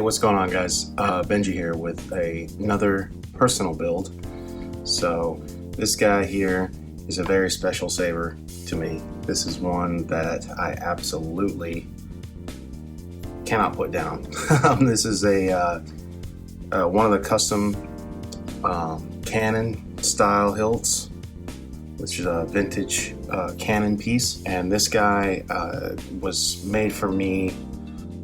what's going on, guys? Benji here with another personal build. So this guy here is a very special saber to me. This is one that I absolutely cannot put down. This is one of the custom Canon style hilts, which is a vintage Canon piece. And this guy was made for me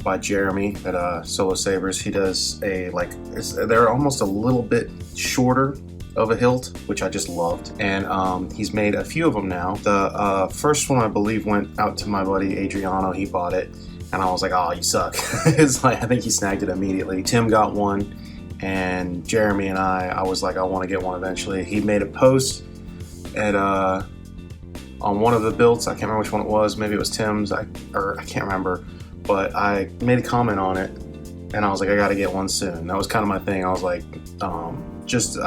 by Jeremy at Solo Sabers. He does they're almost a little bit shorter of a hilt, which I just loved. And he's made a few of them now. The first one, I believe, went out to my buddy Adriano. He bought it, and I was like, oh, you suck. It's like, I think he snagged it immediately. Tim got one, and Jeremy and I was like, I want to get one eventually. He made a post at on one of the builds. I can't remember which one it was. Maybe it was Tim's, I can't remember. But I made a comment on it, and I was like, I gotta get one soon. That was kind of my thing. I was like, I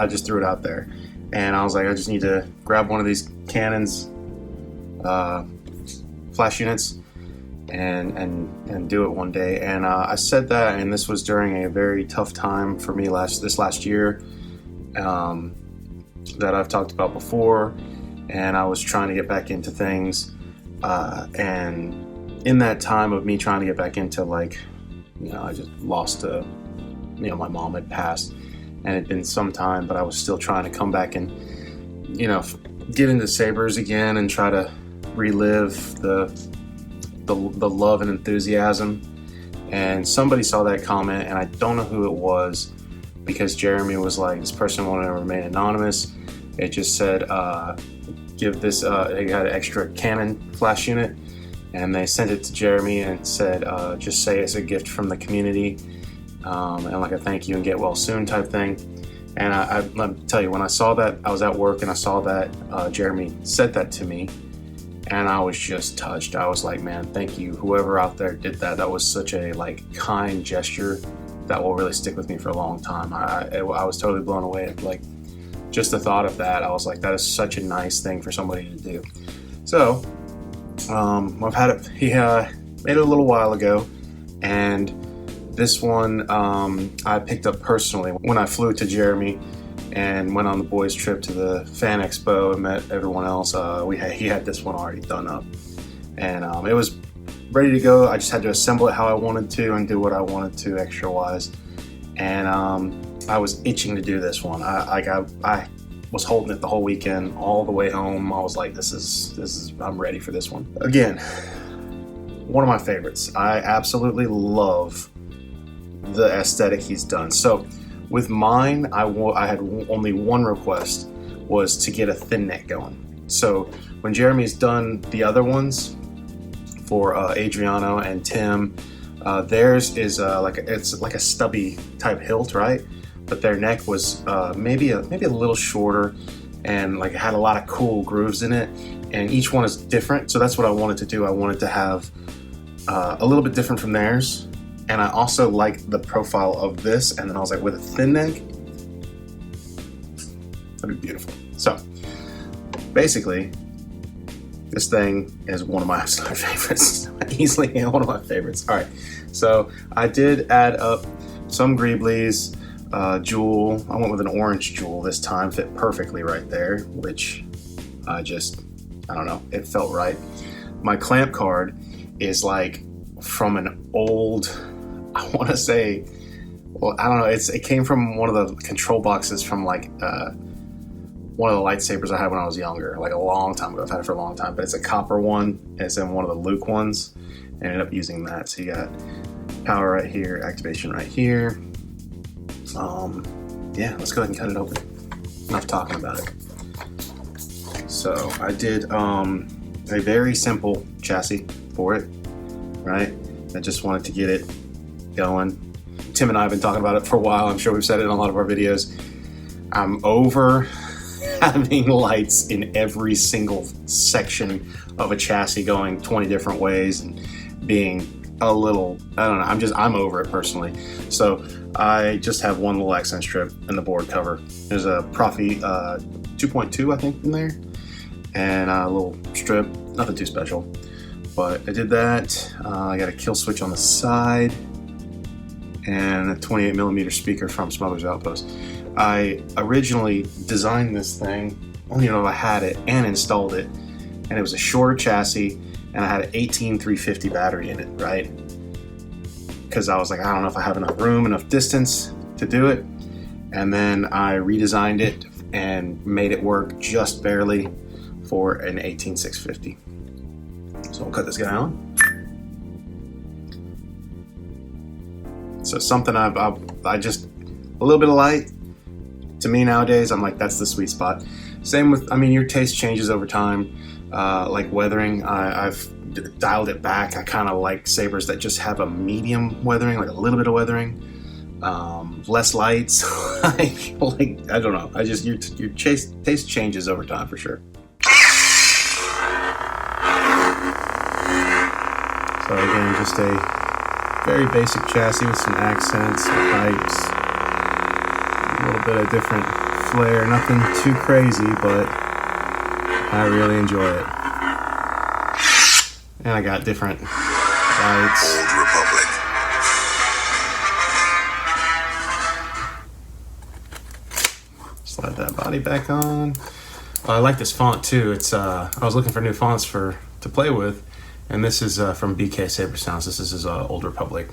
just threw it out there, and I was like, I just need to grab one of these Canon's flash units and do it one day. And I said that, and this was during a very tough time for me this last year that I've talked about before, and I was trying to get back into things, and in that time of me trying to get back into, like, I just lost my mom had passed, and it had been some time, but I was still trying to come back and, get into sabers again and try to relive the love and enthusiasm. And somebody saw that comment, and I don't know who it was, because Jeremy was like, this person wanted to remain anonymous. It just said, give this, they got an extra Canon flash unit, and they sent it to Jeremy and said, just say it's a gift from the community, and like a thank you and get well soon type thing. And let me tell you, when I saw that, I was at work and I saw that Jeremy said that to me, and I was just touched. I was like, man, thank you, whoever out there did that. That was such a kind gesture that will really stick with me for a long time. I was totally blown away at just the thought of that. I was like, that is such a nice thing for somebody to do. So I've had it. He made it a little while ago, and this one I picked up personally when I flew to Jeremy and went on the boys' trip to the Fan Expo and met everyone else. He had this one already done up, and it was ready to go. I just had to assemble it how I wanted to and do what I wanted to extra wise. And I was itching to do this one. I was holding it the whole weekend, all the way home. I was like, this is I'm ready for this one. Again, one of my favorites. I absolutely love the aesthetic he's done. So with mine, I had only one request, was to get a thin neck going. So when Jeremy's done the other ones for Adriano and Tim, theirs is it's like a stubby type hilt, right? But their neck was maybe a little shorter, and it had a lot of cool grooves in it, and each one is different. So that's what I wanted to do. I wanted to have a little bit different from theirs, and I also like the profile of this. And then I was like, with a thin neck, that'd be beautiful. So basically, this thing is one of my absolute favorites. Easily one of my favorites. All right, so I did add up some Greeblies. Jewel, I went with an orange jewel this time, fit perfectly right there, which I don't know, it felt right. My clamp card is from an old, I want to say, well, I don't know, it came from one of the control boxes from one of the lightsabers I had when I was younger, a long time ago. I've had it for a long time, but it's a copper one. It's in one of the Luke ones. I ended up using that. So you got power right here, activation right here. Yeah, let's go ahead and cut it open. Enough talking about it. So I did a very simple chassis for it, right? I just wanted to get it going. Tim and I have been talking about it for a while. I'm sure we've said it in a lot of our videos. I'm over having lights in every single section of a chassis going 20 different ways and being a little, I don't know, I'm over it personally. So I just have one little accent strip in the board cover. There's a Profi 2.2, I think, in there, and a little strip, nothing too special. But I did that. I got a kill switch on the side, and a 28mm speaker from Smuggler's Outpost. I originally designed this thing, I don't even know if I had it, and installed it, and it was a shorter chassis, and I had an 18350 battery in it, right? Because I was like, I don't know if I have enough room, enough distance to do it. And then I redesigned it and made it work just barely for an 18650. So I'll cut this guy on. So something I just, a little bit of light, to me nowadays, I'm like, that's the sweet spot. Same with, I mean, your taste changes over time. Like weathering, I've dialed it back. I kind of like sabers that just have a medium weathering, like a little bit of weathering, less lights. like I don't know. I just, your taste changes over time for sure. So again, just a very basic chassis with some accents, some pipes, a little bit of different flair. Nothing too crazy, but I really enjoy it. And I got different lights. Slide that body back on. I like this font too. It's I was looking for new fonts to play with, and this is from BK Saber Sounds. This is Old Republic.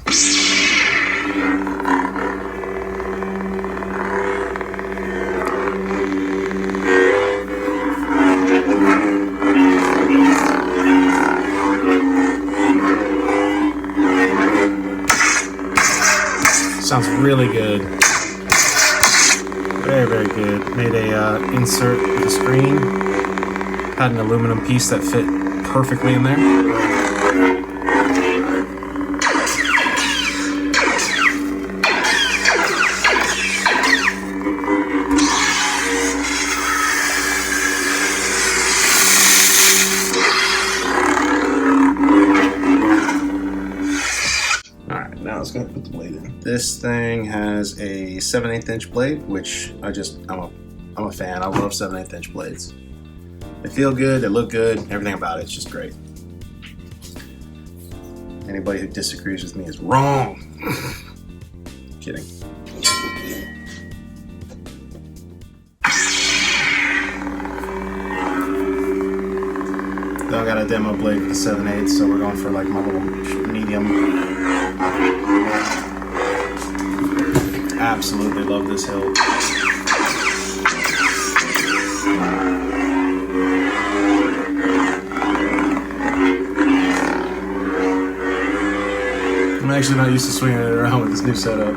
Sounds really good. Very, very good. Made a insert with a screen. Had an aluminum piece that fit perfectly in there. Now I was going to put the blade in. This thing has a 7/8 inch blade, which I'm a fan. I love 7/8 inch blades. They feel good, they look good, everything about it's just great. Anybody who disagrees with me is wrong. Kidding. Though I got a demo blade with the 7/8, so we're going for like my little medium. Absolutely love this hilt. I'm actually not used to swinging it around with this new setup.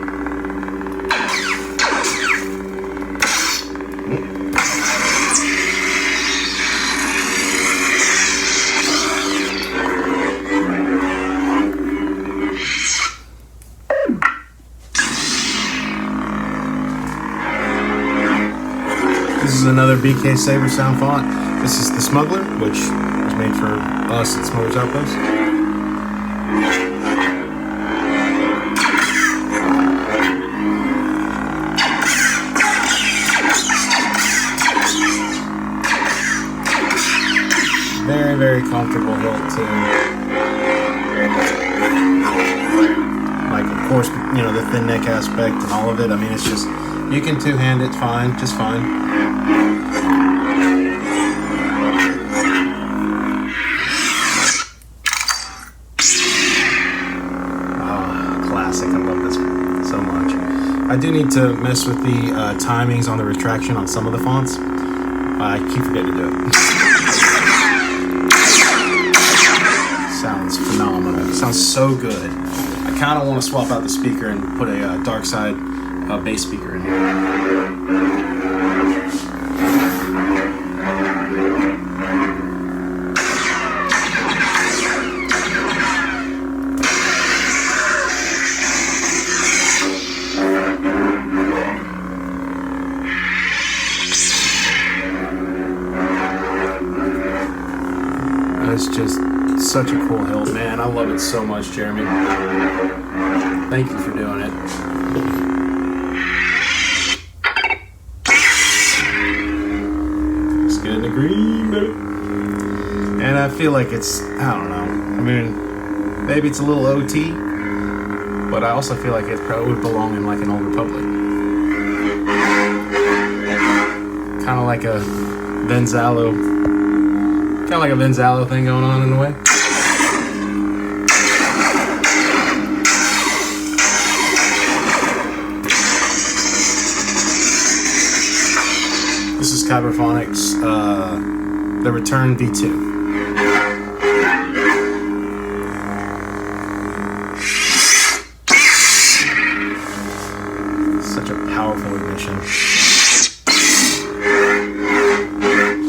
This is another BK Saber Sound font. This is the Smuggler, which was made for us at Smuggler's Outpost. Very, very comfortable hilt too. Like, of course, you know, the thin neck aspect and all of it. I mean, it's just, you can two-hand it fine, just fine. Classic, I love this so much. I do need to mess with the timings on the retraction on some of the fonts. I keep forgetting to do it. Sounds phenomenal. Sounds so good. I kind of want to swap out the speaker and put a dark side bass speaker in here. It's just such a cool hilt, man. I love it so much, Jeremy. Thank you for doing it. It's good in the green, baby. And I feel like it's, I don't know. I mean, maybe it's a little OT, but I also feel like it probably would belong in like an Old Republic. Kind of like a Venzalo thing going on in a way. This is Kyberphonic's The Return V2. Such a powerful ignition.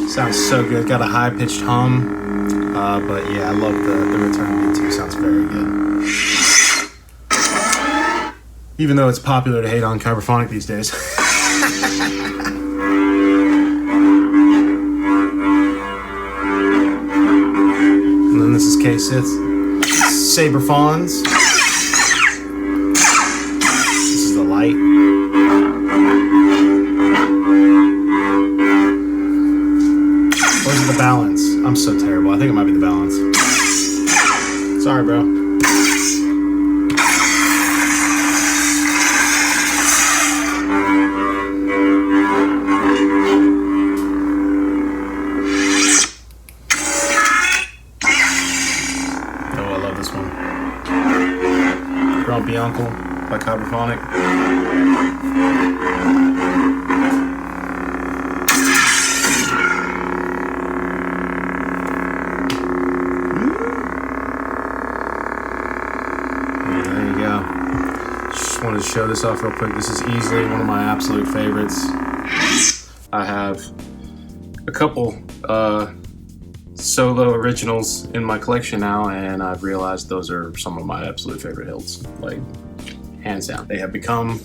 Sounds so good. Got a high-pitched hum. But yeah, I love the Return V2. Sounds very good. Even though it's popular to hate on Kyberphonic these days. And then this is K-Sith Saber Fawns. This is the light. Or is it the balance? I'm so terrible. I think it might be the balance. Sorry, bro. Oh, I love this one. Grumpy Uncle by Kyberphonic. Wanted to show this off real quick. This is easily one of my absolute favorites. I have a couple solo originals in my collection now, and I've realized those are some of my absolute favorite hilts, like hands down. They have become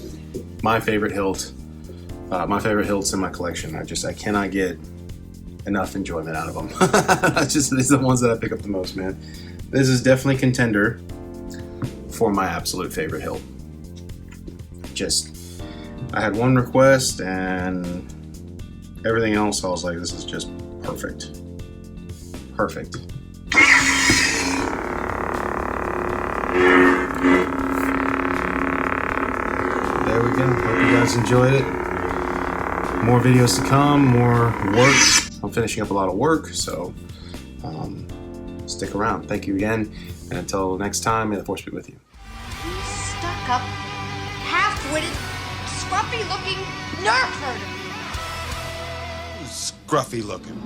my favorite hilt, my favorite hilts in my collection. I cannot get enough enjoyment out of them. These are the ones that I pick up the most, man. This is definitely contender for my absolute favorite hilt. I had one request and everything else I was like, this is just perfect. Perfect. There we go. Hope you guys enjoyed it. More videos to come, more work. I'm finishing up a lot of work, so stick around. Thank you again, and until next time, may the force be with you. Stuck up, half-witted, scruffy-looking nerf herder. Scruffy looking.